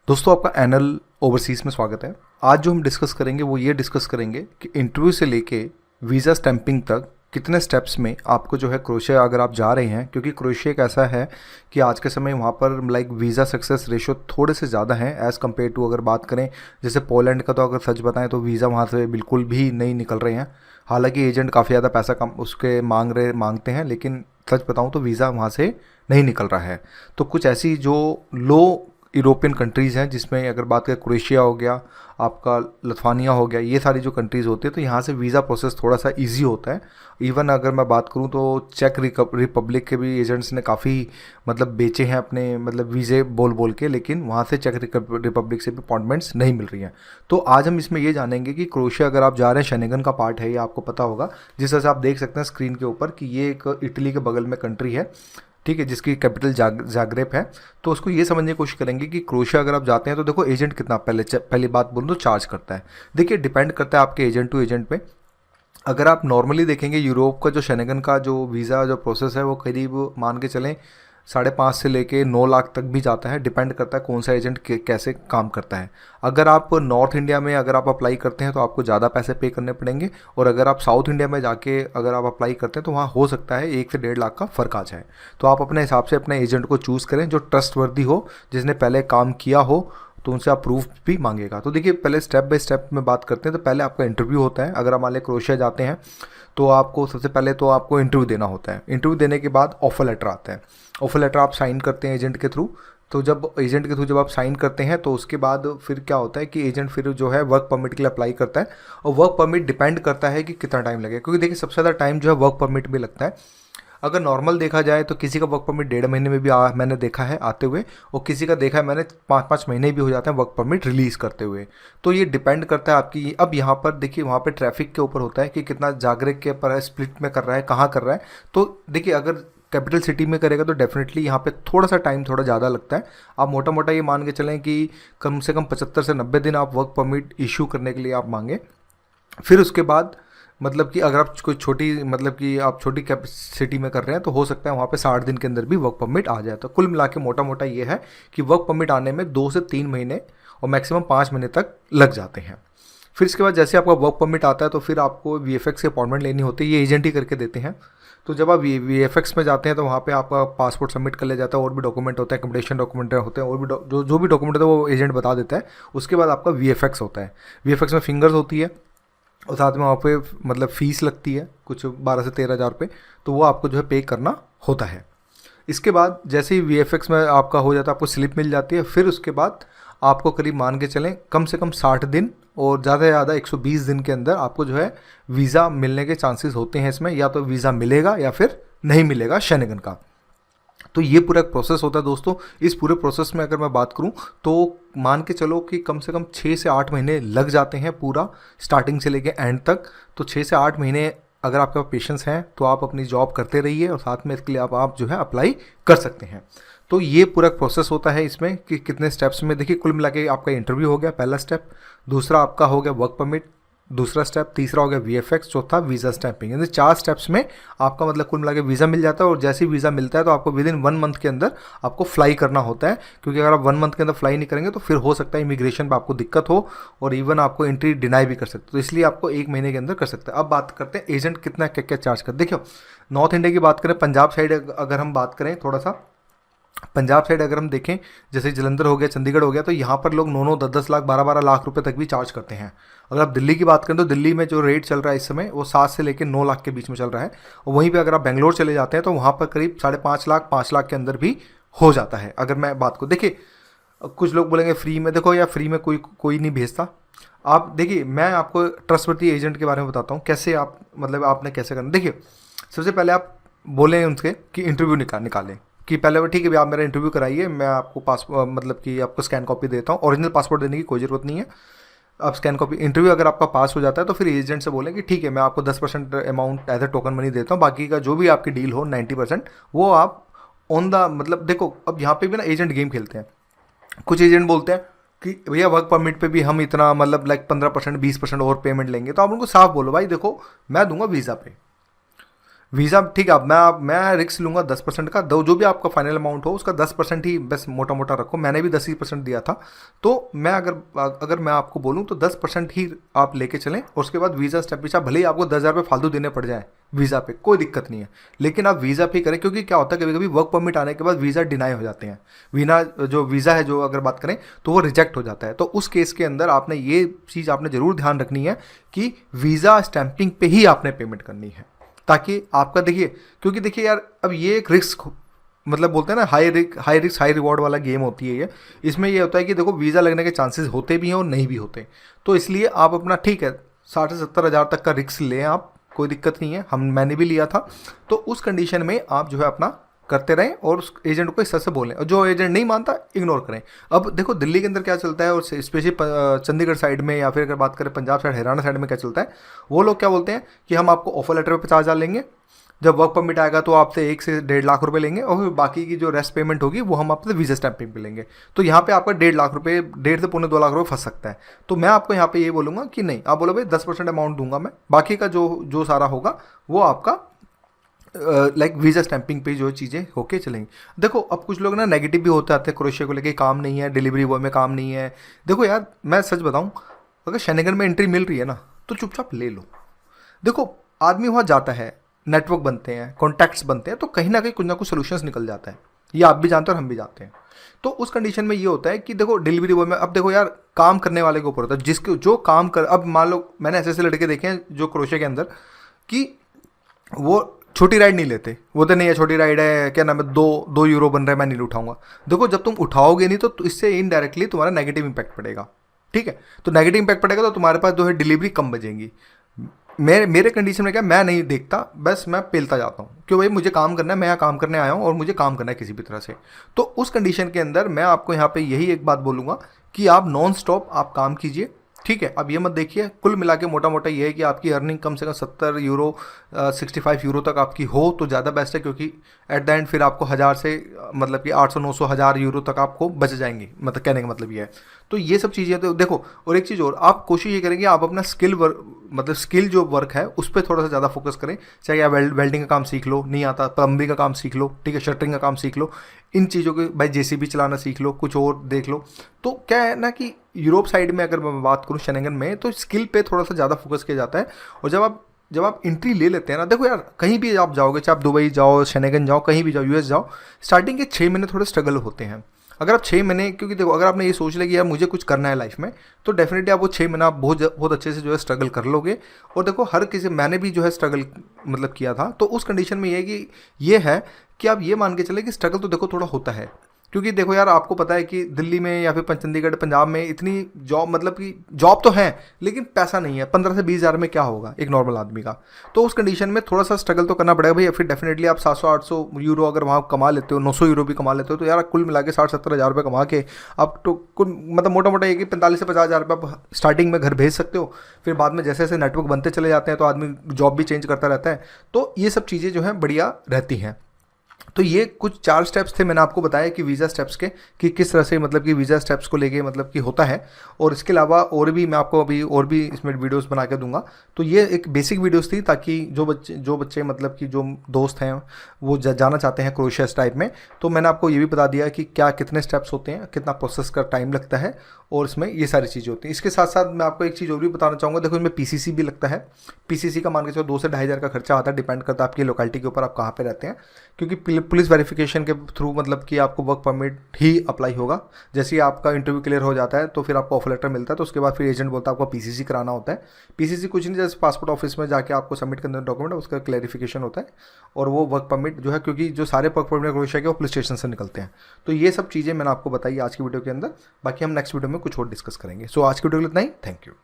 दोस्तों आपका NL overseas में स्वागत है। आज जो हम डिस्कस करेंगे वो ये डिस्कस करेंगे कि इंटरव्यू से लेके वीज़ा स्टैंपिंग तक कितने स्टेप्स में आपको जो है क्रोएशिया अगर आप जा रहे हैं, क्योंकि क्रोएशिया एक ऐसा है कि आज के समय वहाँ पर वीज़ा सक्सेस रेशो थोड़े से ज़्यादा हैं एज़ कम्पेयर टू अगर बात करें जैसे पोलैंड का। तो अगर सच बताएं तो वीज़ा वहाँ से बिल्कुल भी नहीं निकल रहे हैं। हालांकि एजेंट काफ़ी ज़्यादा पैसा कम उसके मांगते हैं, लेकिन सच बताऊँ तो वीज़ा वहाँ से नहीं निकल रहा है। तो कुछ ऐसी जो लो यूरोपियन कंट्रीज़ हैं, जिसमें अगर बात करें क्रोएशिया हो गया, आपका लिथुआनिया हो गया, ये सारी जो कंट्रीज़ होती है तो यहाँ से वीज़ा प्रोसेस थोड़ा सा इजी होता है। इवन अगर मैं बात करूँ तो चेक रिपब्लिक के भी एजेंट्स ने काफ़ी बेचे हैं अपने वीज़े बोल बोल के, लेकिन वहाँ से चेक रिपब्लिक से भी अपॉइंटमेंट्स नहीं मिल रही हैं। तो आज हम इसमें ये जानेंगे कि क्रोएशिया अगर आप जा रहे हैं, शेंगन का पार्ट है ये, आपको पता होगा। जिस तरह से आप देख सकते हैं स्क्रीन के ऊपर कि ये एक इटली के बगल में कंट्री है, ठीक है, जिसकी कैपिटल जागरेब है। तो उसको ये समझने की कोशिश करेंगे कि क्रोएशिया अगर आप जाते हैं तो देखो एजेंट कितना पहली बात बोलूँ तो चार्ज करता है। देखिए डिपेंड करता है आपके एजेंट टू एजेंट पे। अगर आप नॉर्मली देखेंगे यूरोप का जो शेंगन का जो वीज़ा जो प्रोसेस है वो करीब मान के चलें 5.5 से लेके 9 लाख तक भी जाता है। डिपेंड करता है कौन सा एजेंट कैसे काम करता है। अगर आप नॉर्थ इंडिया में अगर आप अप्लाई करते हैं तो आपको ज़्यादा पैसे पे करने पड़ेंगे, और अगर आप साउथ इंडिया में जाके अगर आप अप्लाई करते हैं तो वहाँ हो सकता है 1 से 1.5 लाख का फ़र्क आ जाए। तो आप अपने हिसाब से अपने एजेंट को चूज़ करें जो ट्रस्टवर्दी हो, जिसने पहले काम किया हो, तो उनसे आप प्रूफ भी मांगेगा। तो देखिए पहले स्टेप बाय स्टेप में बात करते हैं। तो पहले आपका इंटरव्यू होता है। अगर आप मान लें क्रोएशिया जाते हैं तो आपको सबसे पहले तो आपको इंटरव्यू देना होता है। इंटरव्यू देने के बाद ऑफर लेटर आता है। ऑफर लेटर आप साइन करते हैं एजेंट के थ्रू। तो जब एजेंट के थ्रू जब आप साइन करते हैं तो उसके बाद फिर क्या होता है कि एजेंट फिर जो है वर्क परमिट के लिए अप्लाई करता है। और वर्क परमिट डिपेंड करता है कि कितना टाइम लगेगा, क्योंकि देखिए सबसे ज़्यादा टाइम जो है वर्क परमिट में लगता है। अगर नॉर्मल देखा जाए तो किसी का वर्क परमिट 1.5 महीने में भी मैंने देखा है आते हुए, और किसी का देखा है मैंने 5-5 महीने भी हो जाते हैं वर्क परमिट रिलीज़ करते हुए। तो ये डिपेंड करता है आपकी। अब यहाँ पर देखिए वहाँ पे ट्रैफिक के ऊपर होता है कि कितना जागरूक के पर स्प्लिट में कर रहा है, कहाँ कर रहा है। तो देखिए अगर कैपिटल सिटी में करेगा तो डेफिनेटली यहाँ पे थोड़ा सा टाइम थोड़ा ज़्यादा लगता है। आप मोटा मोटा ये मान के चलें कि कम से कम 75 से 90 दिन आप वर्क परमिट इशू करने के लिए आप मांगे। फिर उसके बाद कि अगर आप कोई छोटी कि आप छोटी सिटी में कर रहे हैं तो हो सकता है वहाँ पे 60 दिन के अंदर भी वर्क परमिट आ जाए। तो कुल मिला के मोटा मोटा ये है कि वर्क परमिट आने में 2 से 3 महीने और मैक्सिमम 5 महीने तक लग जाते हैं। फिर इसके बाद जैसे आपका वर्क परमिट आता है तो फिर आपको वीएफएक्स की अपॉइंटमेंट लेनी होती है। ये एजेंट ही करके देते हैं। तो जब आप वीएफएक्स में जाते हैं तो वहाँ पे आपका पासपोर्ट सबमिट कर लिया जाता है, और भी डॉक्यूमेंट होते हैं, एकोमोडेशन डॉक्यूमेंट होते हैं, और भी जो भी डॉक्यूमेंट होता है वो एजेंट बता देता है। उसके बाद आपका वीएफएक्स होता है। वीएफएक्स में फिंगर्स होती है, और साथ में वहाँ पे फ़ीस लगती है कुछ 12 से 13 हज़ार रुपये। तो वो आपको जो है पे करना होता है। इसके बाद जैसे ही वीएफएक्स में आपका हो जाता है, आपको स्लिप मिल जाती है। फिर उसके बाद आपको करीब मान के चलें कम से कम 60 दिन और ज़्यादा से ज़्यादा 120 दिन के अंदर आपको जो है वीज़ा मिलने के चांसेस होते हैं इसमें। या तो वीज़ा मिलेगा या फिर नहीं मिलेगा शेंगन का। तो ये पूरा एक प्रोसेस होता है दोस्तों। इस पूरे प्रोसेस में अगर मैं बात करूं तो मान के चलो कि कम से कम 6 से 8 महीने लग जाते हैं पूरा स्टार्टिंग से लेके एंड तक। तो 6 से 8 महीने अगर आपके पास पेशेंस हैं तो आप अपनी जॉब करते रहिए, और साथ में इसके लिए आप जो है अप्लाई कर सकते हैं। तो ये पूरा प्रोसेस होता है इसमें कि कितने स्टेप्स में। देखिए कुल मिला के आपका इंटरव्यू हो गया पहला स्टेप, दूसरा आपका हो गया वर्क परमिट, दूसरा स्टेप, तीसरा हो गया वीएफएक्स, चौथा वीज़ा स्टैंपिंग। यानी 4 स्टेप्स में आपका कुल मिला के वीज़ा मिल जाता है। और जैसे ही वीज़ा मिलता है तो आपको विद इन 1 मंथ के अंदर आपको फ्लाई करना होता है, क्योंकि अगर आप 1 मंथ के अंदर फ्लाई नहीं करेंगे तो फिर हो सकता है इमिग्रेशन पर आपको दिक्कत हो, और इवन आपको एंट्री डिनाई भी कर सकते हो। तो इसलिए आपको 1 महीने के अंदर कर सकते हैं। अब बात करते हैं एजेंट कितना क्या क्या चार्ज कर। देखियो नॉर्थ इंडिया की बात करें, पंजाब साइड अगर हम बात करें थोड़ा सा, पंजाब साइड अगर हम देखें जैसे जलंधर हो गया, चंडीगढ़ हो गया, तो यहाँ पर लोग 9-9, 10-10 लाख, 12-12 लाख रुपए तक भी चार्ज करते हैं। अगर आप दिल्ली की बात करें तो दिल्ली में जो रेट चल रहा है इस समय वो 7 से लेकर 9 लाख के बीच में चल रहा है। और वहीं पे अगर आप बेंगलोर चले जाते हैं तो वहाँ पर करीब 5.5 लाख, 5 लाख के अंदर भी हो जाता है। अगर मैं बात को देखिए, कुछ लोग बोलेंगे फ्री में, देखो या फ्री में कोई नहीं भेजता। आप देखिए मैं आपको ट्रस्टवर्दी एजेंट के बारे में बताता हूँ कैसे आप आपने कैसे करना। देखिए सबसे पहले आप बोलें उनसे कि इंटरव्यू निकालें, कि पहले वो ठीक है भैया आप मेरा इंटरव्यू कराइए, मैं आपको कि आपको स्कैन कॉपी देता हूँ। ओरिजिनल पासपोर्ट देने की कोई ज़रूरत नहीं है, आप स्कैन कॉपी। इंटरव्यू अगर आपका पास हो जाता है तो फिर एजेंट से बोलें कि ठीक है मैं आपको 10% amount as a token money देता हूँ, बाकी का जो भी आपकी डील हो 90% वो आप ऑन द देखो अब यहाँ पे भी ना एजेंट गेम खेलते हैं। कुछ एजेंट बोलते हैं कि भैया वर्क परमिट पे भी हम इतना 15%, 20% और पेमेंट लेंगे। तो आप उनको साफ बोलो भाई देखो मैं दूंगा वीज़ा पे, वीज़ा ठीक है, अब मैं रिस्क लूँगा 10% का, दो जो भी आपका फाइनल अमाउंट हो उसका 10% ही बस मोटा मोटा रखो। मैंने भी 10% दिया था, तो मैं अगर मैं आपको बोलूँ तो 10% ही आप लेके चलें, और उसके बाद वीज़ा स्टेप पीछा भले ही आपको 10,000 रुपये फालतू देने पड़ जाए वीज़ा पे, कोई दिक्कत नहीं है, लेकिन आप वीज़ा पे करें। क्योंकि क्या होता है कभी कभी वर्क परमिट आने के बाद वीज़ा डिनाई हो जाते हैं, वीज़ा है जो अगर बात करें तो वो रिजेक्ट हो जाता है। तो उस केस के अंदर आपने ये चीज़ आपने ज़रूर ध्यान रखनी है कि वीज़ा स्टैंपिंग पे ही आपने पेमेंट करनी है, ताकि आपका देखिए, क्योंकि देखिए यार अब ये एक रिस्क, मतलब बोलते हैं ना हाई रिस्क हाई रिवॉर्ड वाला गेम होती है ये। इसमें ये होता है कि देखो वीज़ा लगने के चांसेस होते भी हैं और नहीं भी होते, तो इसलिए आप अपना ठीक है 60-70 हज़ार तक का रिस्क लें आप, कोई दिक्कत नहीं है, मैंने भी लिया था। तो उस कंडीशन में आप जो है अपना करते रहें और उस एजेंट को इस तरह से बोलें, और जो एजेंट नहीं मानता इग्नोर करें। अब देखो दिल्ली के अंदर क्या चलता है, और स्पेशली चंडीगढ़ साइड में, या फिर अगर बात करें पंजाब साइड हरियाणा साइड में क्या चलता है, वो लोग क्या बोलते हैं कि हम आपको ऑफर लेटर पे 50,000 लेंगे, जब वर्क परमिट आएगा तो आपसे 1 से 1.5 लाख रुपए लेंगे, और फिर बाकी की जो रेस्ट पेमेंट होगी वो हम आपसे वीज़ा स्टैंपिंग पे लेंगे। तो यहाँ पे आपका 1.5 लाख रुपए, 1.5 से पौने 2 लाख रुपए फंस सकता है। तो मैं आपको यहाँ पे ये बोलूँगा कि नहीं, आप बोलो भाई 10% अमाउंट दूंगा मैं, बाकी का जो सारा होगा वो आपका लाइक वीज़ा स्टैंपिंग पे जो चीज़ें होके चलेंगी। देखो अब कुछ लोग ना नेगेटिव भी होते आते हैं क्रोशिया को लेके, काम नहीं है, डिलीवरी बॉय में काम नहीं है। देखो यार मैं सच बताऊँ, अगर शेनेगन में एंट्री मिल रही है ना तो चुपचाप ले लो। देखो आदमी वहाँ जाता है, नेटवर्क बनते हैं, कॉन्टैक्ट्स बनते हैं, तो कहीं ना कहीं कुछ ना कुछ सोल्यूशंस निकल जाता है, ये आप भी जानते हो और हम भी जानते हैं। तो उस कंडीशन में ये होता है कि देखो डिलीवरी बॉय में, अब देखो यार काम करने वाले के ऊपर होता है, जिसके जो काम कर, अब मान लो मैंने ऐसे लड़के देखे हैं जो क्रोशिया के अंदर कि वो छोटी राइड नहीं लेते, वो तो नहीं है छोटी राइड है, क्या नाम है, 2 यूरो बन रहा है, मैं नहीं उठाऊंगा। देखो जब तुम उठाओगे नहीं तो इससे इनडायरेक्टली तुम्हारा नेगेटिव इंपैक्ट पड़ेगा, ठीक है। तो नेगेटिव इंपैक्ट पड़ेगा तो तुम्हारे पास जो है डिलीवरी कम बचेगी। मेरे कंडीशन में क्या, मैं नहीं देखता, बस मैं पेलता जाता हूँ, क्यों भाई मुझे काम करना है, मैं यहाँ काम करने आया हूँ और मुझे काम करना है किसी भी तरह से। तो उस कंडीशन के अंदर मैं आपको यहाँ पे यही एक बात बोलूँगा कि आप नॉन स्टॉप आप काम कीजिए, ठीक है। अब ये मत देखिए, कुल मिला के मोटा मोटा ये है कि आपकी अर्निंग कम से कम 70 यूरो 65 यूरो तक आपकी हो तो ज़्यादा बेस्ट है, क्योंकि एट द एंड फिर आपको 1000 से मतलब कि 800-900 1000 यूरो तक आपको बच जाएंगी, मतलब कहने का मतलब ये है। तो ये सब चीज़ें तो देखो, और एक चीज़ और, आप कोशिश ये करेंगे आप अपना स्किल जो वर्क है उस पर थोड़ा सा ज़्यादा फोकस करें। चाहे आप वेल्डिंग का काम सीख लो, नहीं आता प्लम्बिंग का काम सीख लो, ठीक है, शटरिंग का काम सीख लो, इन चीज़ों के भाई जेसीबी चलाना सीख लो, कुछ और देख लो। तो क्या है ना कि यूरोप साइड में अगर मैं बात करूँ शेनेगन में, तो स्किल पे थोड़ा सा ज़्यादा फोकस किया जाता है। और जब आप एंट्री ले लेते हैं ना, देखो यार कहीं भी आप जाओगे, चाहे आप दुबई जाओ, शेनेगन जाओ, कहीं भी जाओ, यूएस जाओ, स्टार्टिंग के 6 महीने थोड़े स्ट्रगल होते हैं। अगर आप 6 महीने, क्योंकि देखो अगर आपने ये सोच लिया कि यार मुझे कुछ करना है लाइफ में, तो डेफिनेटली आप वो 6 महीना आप बहुत अच्छे से जो है स्ट्रगल कर लोगे। और देखो हर किसी, मैंने भी जो है स्ट्रगल मतलब किया था, तो उस कंडीशन में ये है कि आप ये मान के चले कि स्ट्रगल तो देखो थोड़ा होता है, क्योंकि देखो यार आपको पता है कि दिल्ली में या फिर चंडीगढ़ पंजाब में इतनी जॉब, मतलब कि जॉब तो है लेकिन पैसा नहीं है। 15 से 20 हज़ार में क्या होगा एक नॉर्मल आदमी का। तो उस कंडीशन में थोड़ा सा स्ट्रगल तो करना पड़ेगा भाई। फिर डेफिनेटली आप 700-800 यूरो अगर वहाँ कमा लेते हो, 900 यूरो भी कमा लेते हो, तो यार कुल मिला के 60-70 हज़ार रुपये कमा के आप तो कुल मतलब मोटा मोटा ये कि 45 से 50 हज़ार रुपये आप स्टार्टिंग में घर भेज सकते हो। फिर बाद में जैसे जैसे नेटवर्क बनते चले जाते हैं तो आदमी जॉब भी चेंज करता रहता है। तो ये सब चीज़ें जो हैं बढ़िया रहती हैं। तो ये कुछ 4 स्टेप्स थे मैंने आपको बताया कि वीज़ा स्टेप्स के, कि किस तरह से मतलब कि वीज़ा स्टेप्स को लेके मतलब कि होता है। और इसके अलावा और भी मैं आपको अभी और भी इसमें वीडियोस बना के दूंगा। तो ये एक बेसिक वीडियोस थी ताकि जो बच्चे मतलब कि जो दोस्त हैं वो जाना चाहते हैं क्रोशिया टाइप में, तो मैंने आपको ये भी बता दिया कि क्या कितने स्टेप्स होते हैं, कितना प्रोसेस का टाइम लगता है, और इसमें ये सारी चीज़ें होती हैं। इसके साथ साथ मैं आपको एक चीज़ और भी बताना चाहूँगा। देखो इसमें पीसीसी भी लगता है। पीसीसी का मान के चलो 2 से 2,500 का खर्चा आता है, डिपेंड करता है आपकी लोकेलिटी के ऊपर आप कहाँ पे रहते हैं। क्योंकि पुलिस वेरिफिकेशन के थ्रू मतलब कि आपको वर्क परमिट ही अप्लाई होगा। जैसे ही आपका इंटरव्यू क्लियर हो जाता है तो फिर आपको ऑफर लेटर मिलता है, तो उसके बाद फिर एजेंट बोलता है आपको पीसीसी कराना होता है। पीसीसी कुछ नहीं, जैसे पासपोर्ट ऑफिस में जाके आपको सबमिट करना डॉक्यूमेंट, उसका क्लैरिफिकेशन होता है, और वो वर्क परमिट जो है, क्योंकि जो सारे वर्क परमिट क्रोशिया के वो पुलिस स्टेशन से निकलते हैं। तो ये सब चीज़ें मैंने आपको बताई आज की वीडियो के अंदर। बाकी हम नेक्स्ट वीडियो में कुछ और डिस्कस करेंगे। सो आज की वीडियो के लिए इतना ही। Thank you.